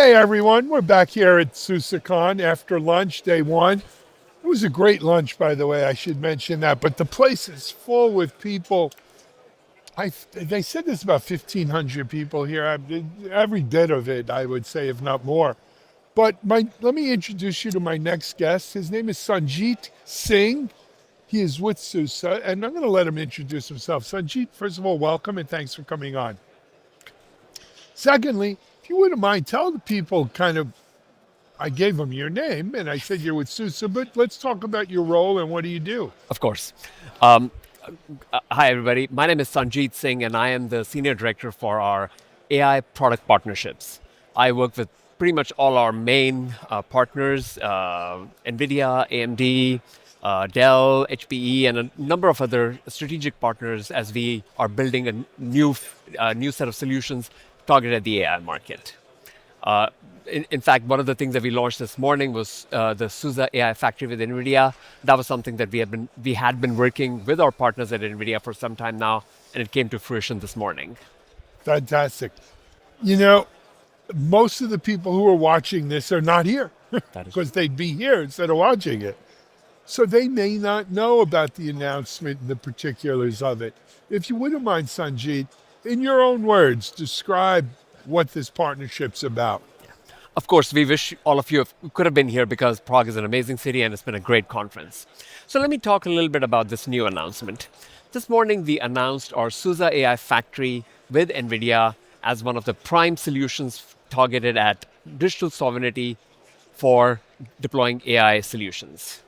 Hey everyone, we're back here at SUSECON after lunch, day one. It was a great lunch, by the way, I should mention that, but the place is full with people. They said there's about 1,500 people here. Every bit of it, I would say, if not more. But let me introduce you to my next guest. His name is Sanjeet Singh. He is with SUSE, and I'm going to let him introduce himself. Sanjeet, first of all, welcome and thanks for coming on. Secondly, if you wouldn't mind, tell the people I gave them your name and I said you're with SUSE, but let's talk about your role and what do you do? Of course. Um, Hi, everybody. My name is Sanjeet Singh, and I am the Senior Director for our AI product partnerships. I work with pretty much all our main partners, NVIDIA, AMD, Dell, HPE, and a number of other strategic partners as we are building a new set of solutions targeted at the AI market. In fact, one of the things that we launched this morning was the SUSE AI Factory with NVIDIA. That was something that we had been working with our partners at NVIDIA for some time now, and it came to fruition this morning. Fantastic. You know, most of the people who are watching this are not here That is because they'd be here instead of watching it. So they may not know about the announcement and the particulars of it. If you wouldn't mind, Sanjeet, in your own words, describe what this partnership's about. Of course, we wish all of you could have been here because Prague is an amazing city and it's been a great conference. So let me talk a little bit about this new announcement. This morning, we announced our SUSE AI Factory with NVIDIA as one of the prime solutions targeted at digital sovereignty for deploying AI solutions.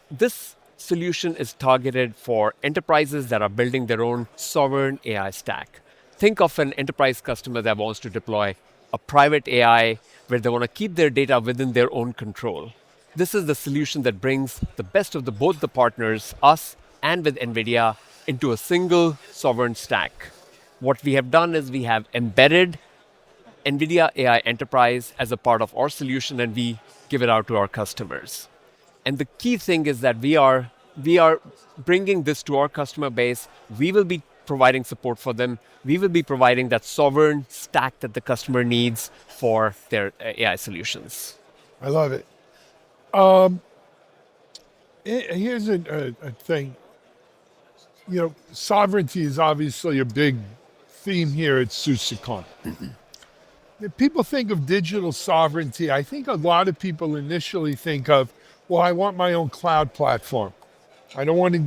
This solution is targeted for enterprises that are building their own sovereign AI stack. Think of an enterprise customer that wants to deploy a private AI where they want to keep their data within their own control. This is the solution that brings the best of both the partners, us and with NVIDIA, into a single sovereign stack. What we have done is we have embedded NVIDIA AI Enterprise as a part of our solution and we give it out to our customers. And the key thing is that we are bringing this to our customer base. We will be providing support for them. We will be providing that sovereign stack that the customer needs for their AI solutions. I love it. Here's a thing. Sovereignty is obviously a big theme here at SUSECON. If people think of digital sovereignty, I think a lot of people initially think of, well, I want my own cloud platform. I don't want to,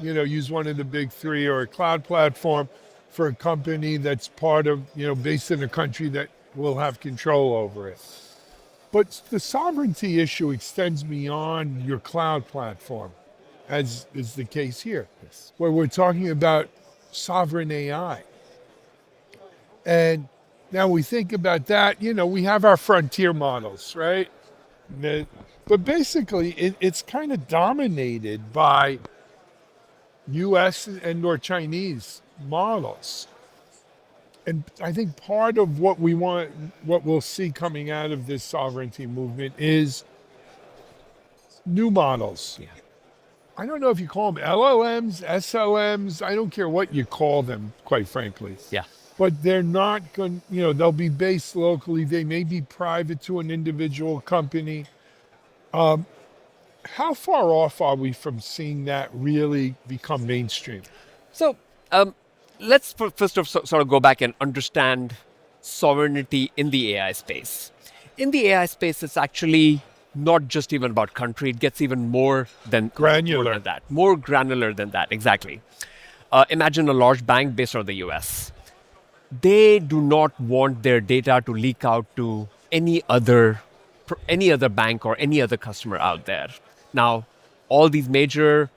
use one of the big three or a cloud platform for a company that's part of, based in a country that will have control over it. But the sovereignty issue extends beyond your cloud platform, as is the case here, Yes. where we're talking about sovereign AI. And now we think about that, we have our frontier models, right? But basically, it's kind of dominated by US and or Chinese models. And I think part of what we'll see coming out of this sovereignty movement is new models. Yeah. I don't know if you call them LLMs, SLMs, I don't care what you call them, quite frankly. Yeah. But they're not going, they'll be based locally. They may be private to an individual company. How far off are we from seeing that really become mainstream? So let's first sort of go back and understand sovereignty in the AI space. In the AI space, it's actually not just even about country. It gets even more than Granular. more granular than that. Exactly. Imagine a large bank based out of the US. They do not want their data to leak out to any other bank or any other customer out there. Now, all these major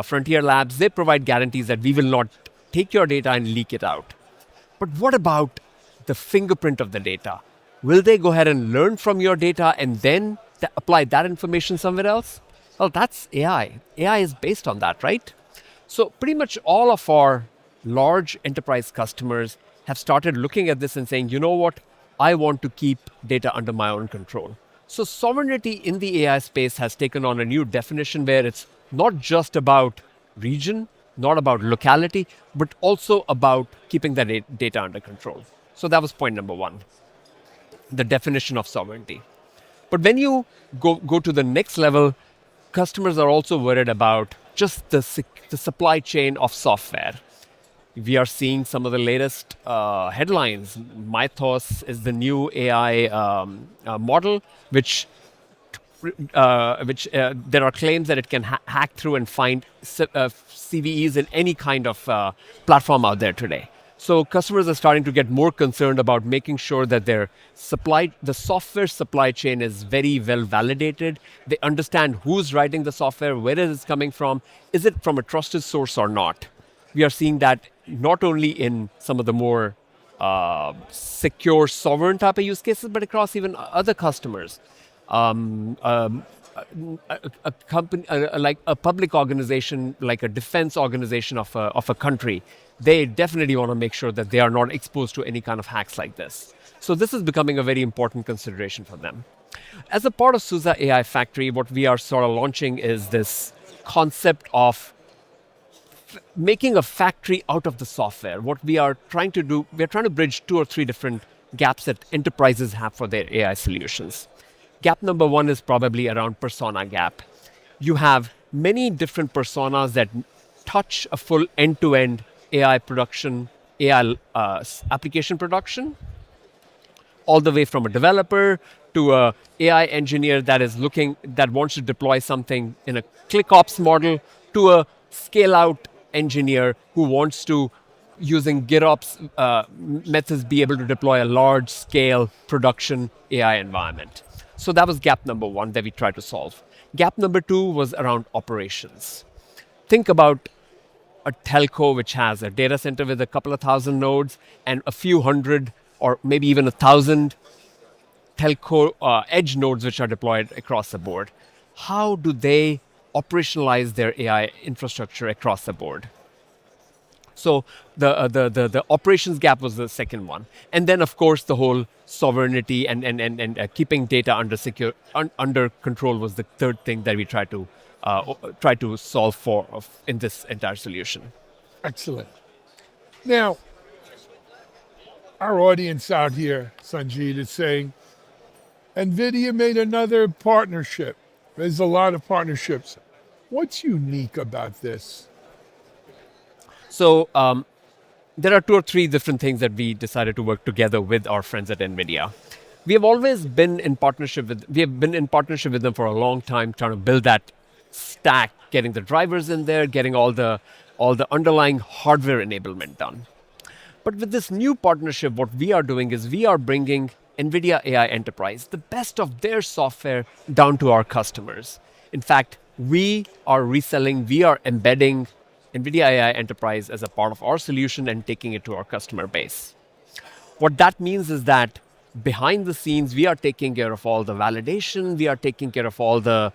frontier labs, they provide guarantees that we will not take your data and leak it out. But what about the fingerprint of the data? Will they go ahead and learn from your data and then apply that information somewhere else? Well, that's AI. AI is based on that, right? So pretty much all of our large enterprise customers have started looking at this and saying, you know what? I want to keep data under my own control. So sovereignty in the AI space has taken on a new definition where it's not just about region, not about locality, but also about keeping that data under control. So that was point number one. the definition of sovereignty. But when you go to the next level, customers are also worried about just the supply chain of software. We are seeing some of the latest headlines. Mythos is the new AI model, which there are claims that it can hack through and find CVEs in any kind of platform out there today. So customers are starting to get more concerned about making sure that the software supply chain is very well validated. They understand who's writing the software, where it is coming from, is it from a trusted source or not. We are seeing that not only in some of the more secure sovereign type of use cases, but across even other customers. A company like a public organization, like a defense organization of a country, they definitely want to make sure that they are not exposed to any kind of hacks like this. So this is becoming a very important consideration for them. As a part of SUSE AI Factory, what we are sort of launching is this concept of making a factory out of the software. What we are trying to do, we are trying to bridge 2 or 3 different gaps that enterprises have for their AI solutions. Gap number 1 is probably around persona gap. You have many different personas that touch a full end-to-end AI production, AI application production, all the way from a developer to a AI engineer that wants to deploy something in a ClickOps model, to a scale-out engineer who wants to, using GitOps methods, be able to deploy a large-scale production AI environment. So that was gap number 1 that we tried to solve. Gap number 2 was around operations. Think about a telco which has a data center with a couple of thousand nodes and a few hundred or maybe even 1,000 telco edge nodes which are deployed across the board. How do they operationalize their AI infrastructure across the board? So the operations gap was the second one. And then, of course, the whole sovereignty and keeping data under control was the third thing that we try to solve for in this entire solution. Excellent. Now, our audience out here, Sanjeet, is saying, NVIDIA made another partnership. There's a lot of partnerships. What's unique about this? So there are 2 or 3 different things that we decided to work together with our friends at NVIDIA. We have been in partnership with them for a long time, trying to build that stack, getting the drivers in there, getting all the underlying hardware enablement done. But with this new partnership, what we are doing is we are bringing NVIDIA AI Enterprise, the best of their software, down to our customers. In fact, we are embedding NVIDIA AI Enterprise as a part of our solution and taking it to our customer base. What that means is that behind the scenes, we are taking care of all the validation, we are taking care of all the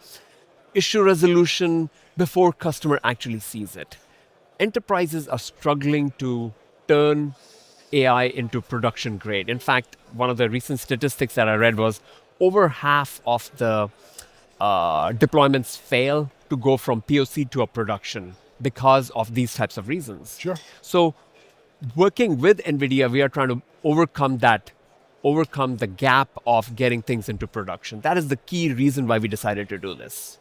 issue resolution before customer actually sees it. Enterprises are struggling to turn AI into production grade. In fact, one of the recent statistics that I read was over half of the deployments fail to go from POC to a production because of these types of reasons. Sure. So working with NVIDIA, we are trying to overcome the gap of getting things into production. That is the key reason why we decided to do this.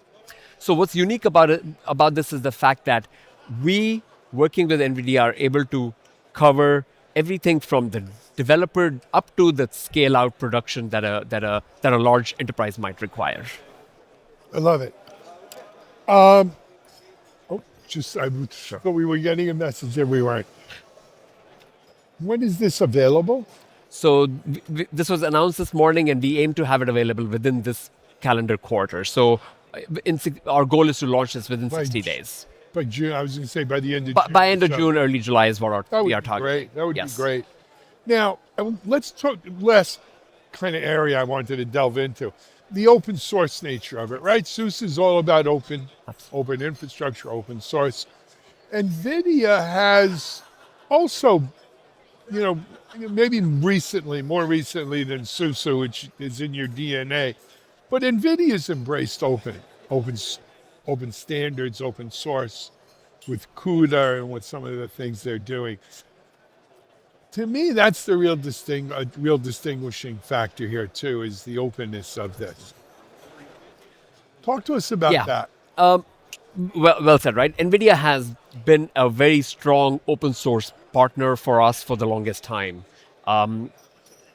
So what's unique about this is the fact that we, working with NVIDIA, are able to cover everything from the developer up to the scale-out production that a large enterprise might require. I love it. I thought we were getting a message that we weren't. When is this available? So this was announced this morning, and we aim to have it available within this calendar quarter. So our goal is to launch this within 60 days. By June, I was going to say by the end of June. By end of June, early July is what we are targeting. Great. That would be great. Now, let's talk last kind of area I wanted to delve into. The open source nature of it, right? SUSE is all about open infrastructure, open source. NVIDIA has also, maybe more recently than SUSE, which is in your DNA, but NVIDIA's embraced open standards, open source with CUDA and with some of the things they're doing. To me, that's the real distinguishing factor here too, is the openness of this. Talk to us about Yeah. that. Well said, right? NVIDIA has been a very strong open source partner for us for the longest time.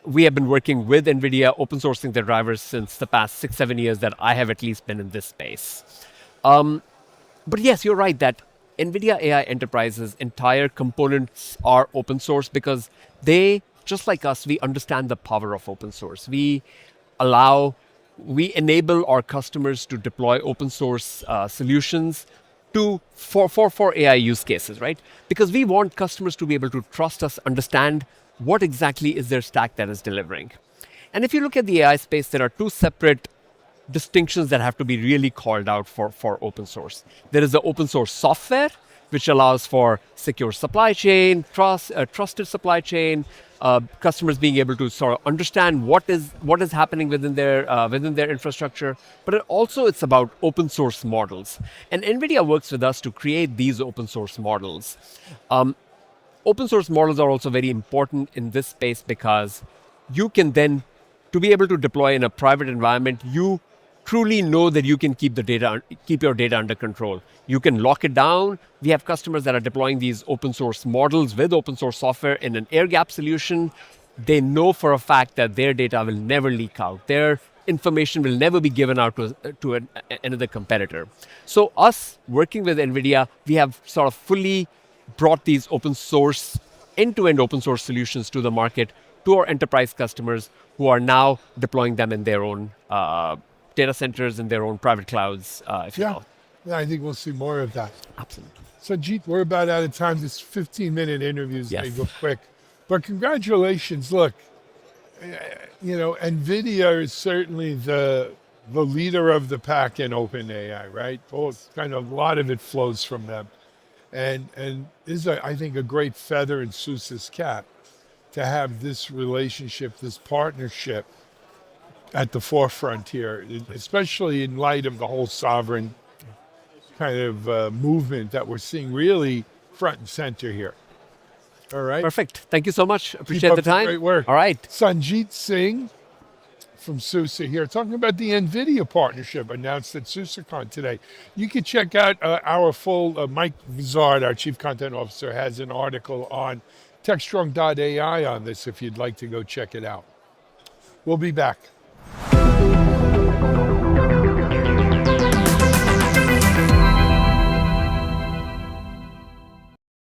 We have been working with NVIDIA, open sourcing their drivers since the past 6, 7 years that I have at least been in this space. But yes, you're right that NVIDIA AI Enterprise's entire components are open source because they, just like us, we understand the power of open source. Allow, we enable our customers to deploy open source solutions for AI use cases, right? Because we want customers to be able to trust us, understand what exactly is their stack that is delivering. And if you look at the AI space, there are two separate distinctions that have to be really called out for open source. There is the open source software, which allows for secure supply chain, trusted supply chain, customers being able to sort of understand what is happening within their infrastructure. But it's about open source models, and NVIDIA works with us to create these open source models. Open source models are also very important in this space because you can then, to be able to deploy in a private environment, you truly know that you can keep your data under control. You can lock it down. We have customers that are deploying these open source models with open source software in an air gap solution. They know for a fact that their data will never leak out. Their information will never be given out to another competitor. So us working with NVIDIA, we have sort of fully brought these open source, end-to-end open source solutions to the market, to our enterprise customers who are now deploying them in their own data centers and their own private clouds, if you will. Yeah, I think we'll see more of that. Absolutely. Sanjeet, we're about out of time. This 15-minute interview is going to Yes. go quick. But congratulations. Look, NVIDIA is certainly the leader of the pack in open AI, right? A lot of it flows from them. And is, I think, a great feather in SUSE's cap to have this relationship, this partnership at the forefront here, especially in light of the whole sovereign kind of movement that we're seeing really front and center here. All right. Perfect. Thank you so much. Keep Appreciate up the time. Great work. All right. Sanjeet Singh from SUSE here, talking about the NVIDIA partnership announced at SUSECON today. You can check out our full, Mike Vizard, our Chief Content Officer, has an article on Techstrong.ai on this if you'd like to go check it out. We'll be back.